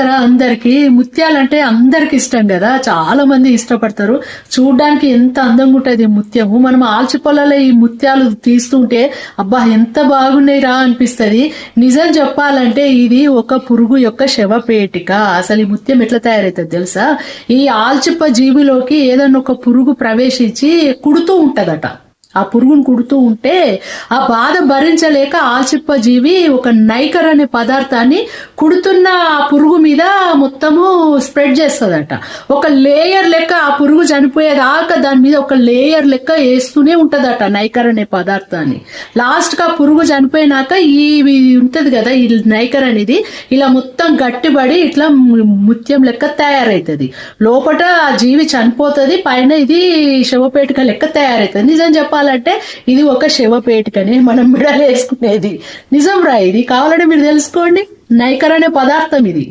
చూస్తారా, అందరికి ముత్యాలంటే అందరికి ఇష్టం కదా, చాలా మంది ఇష్టపడతారు. చూడ్డానికి ఎంత అందంగా ఉంటది ముత్యము. మనం ఆల్చిపొలలో ఈ ముత్యాలు తీస్తుంటే అబ్బా ఎంత బాగున్నాయి రా అనిపిస్తది. నిజం చెప్పాలంటే ఇది ఒక పురుగు యొక్క శవపేటిక. అసలు ఈ ముత్యం ఎట్లా తయారైతుంది తెలుసా? ఈ ఆల్చిప్ప జీవిలోకి ఏదన్నా ఒక పురుగు ప్రవేశించి కుడుతూ ఉంటదట. ఆ పురుగును కుడుతూ ఉంటే ఆ బాధ భరించలేక ఆల్చిప్ప జీవి ఒక నైకర్ అనే పదార్థాన్ని కుడుతున్న ఆ పురుగు మీద మొత్తము స్ప్రెడ్ చేస్తుందట. ఒక లేయర్ లెక్క ఆ పురుగు చనిపోయేదాకా దాని మీద ఒక లేయర్ లెక్క వేస్తూనే ఉంటదట నైకర్ అనే పదార్థాన్ని. లాస్ట్ గా పురుగు చనిపోయినాక ఈ ఉంటది కదా ఈ నైకర్ అనేది ఇలా మొత్తం గట్టిపడి ఇట్లా ముత్యం లెక్క తయారైతుంది. లోపల ఆ జీవి చనిపోతుంది, పైన ఇది శవపేటిక లెక్క తయారైతుంది. నిజం చెప్పాలంటే ఇది ఒక శవపేటికనే మనం మెడలు వేసుకునేది. నిజం రా, ఇది కావాలంటే మీరు తెలుసుకోండి. నైకర్ అనే పదార్థం ఇది.